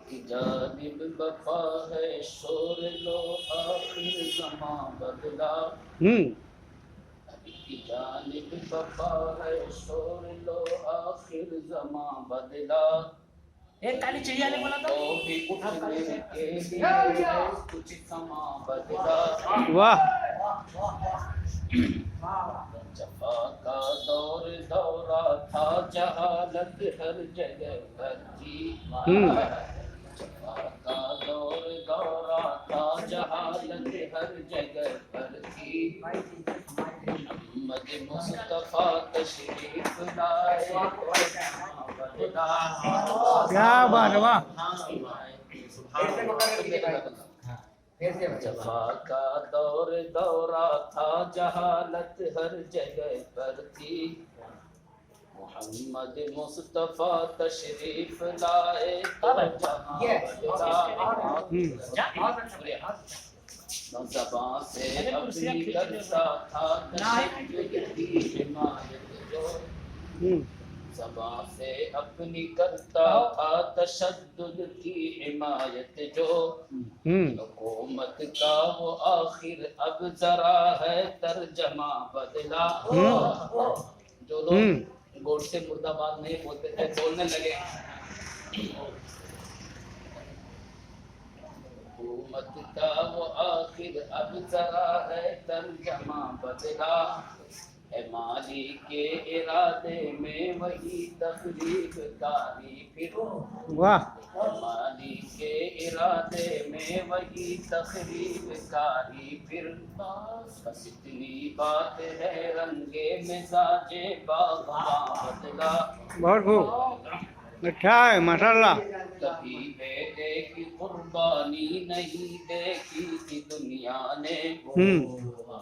کی جانب وفا ہے شور لو آخر زماں بدلا، کی جانب وفا ہے شور لو آخر زماں بدلا، ایک تالی چاہیے والے بولا تو تو بھی اٹھنے کے لیے کچھ سما بدلا، واہ جفا کا دور دورہ تھا جہالت ہر جگہ پر تھی، جفا کا دور دورہ تھا جہالت ہر جگہ پر تھی، محمد مصطفیٰ تشریف لائے کیا بات ہے، واہ جفا کا دور دورہ تھا جہالت ہر جگہ پر تھی، محمد مصطفیٰ تشریف لائے تو زباں سے اپنی کرتا تھا تشدد کی حمایت جو، زباں سے اپنی کرتا تھا تشدد کی حمایت جو، حکومت کا وہ آخر اب ذرا ہے ترجمہ بدلا، جو لوگ گوڈ سے مرد آباد نہیں بولتے تھے بولنے لگے، حکومت کا وہ آخر اب ذرا ہے ترجمہ بدلا، ہے مالی کے ارادے میں وہی تخریب کاری پھر، واہ مالی کے ارادے میں وہی تخریب کاری پھر، بس اتنی بات ہے رنگے مزاج باغباں بدلا، بہت خوب، اچھا ہے ماشاء اللہ. کبھی بیٹے کی قربانی نہیں دیکھی تھی دنیا نے،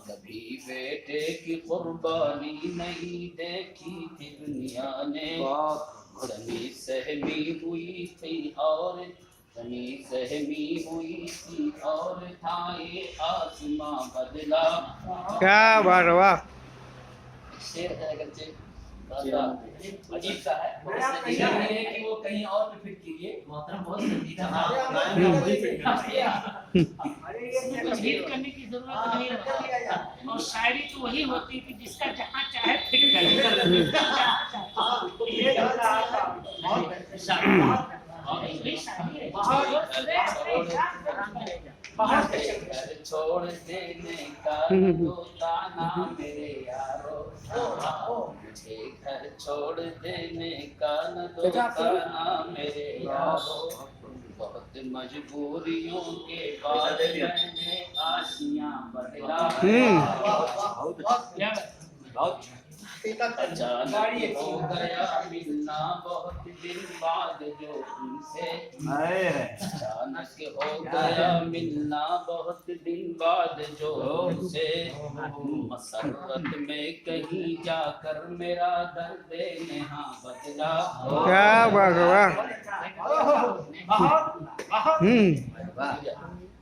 کبھی بیٹے کی قربانی نہیں دیکھی تھی دنیا نے، زمیں سہمی ہوئی تھی اور زمیں سہمی ہوئی تھی اور تھا یہ آسماں بدلا، کیا بات ہے، واہ شعر ہے اگرچہ عجیب سا ہے، یہ ہے کہ وہ کہیں اور پہ فٹ کیجیے، محترم بہت سنجیدہ تبدیل کرنے کی ضرورت نہیں ہوتی، اور شاعری تو وہی ہوتی کہ جس کا جہاں چاہے فٹ کرے، گھر چھوڑ دینے کا تو تانا میرے یارو، مجھے گھر چھوڑ دینے کا نہ دو تانا میرے یارو، بہت مجبوریوں کے بعد میں نے آشیاں بدلا، اچانک ہو گیا ملنا بہت دن بعد جو ان سے، اچانک ہو گیا ملنا بہت دن بعد جو ان سے، مسرت میں کہیں جا کر میرا درد نہاں بدلا، کیا بات ہے، واہ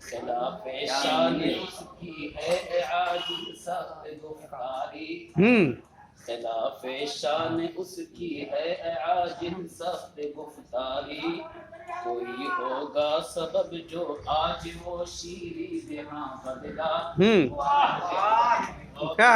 خلاف شان اس کی ہے عاجز سخت گفتاری، خلاف شان اس کی ہے عاجز سخت گفتاری، کوئی ہوگا سبب جو آج وہ شیریں جہاں بدلا، کیا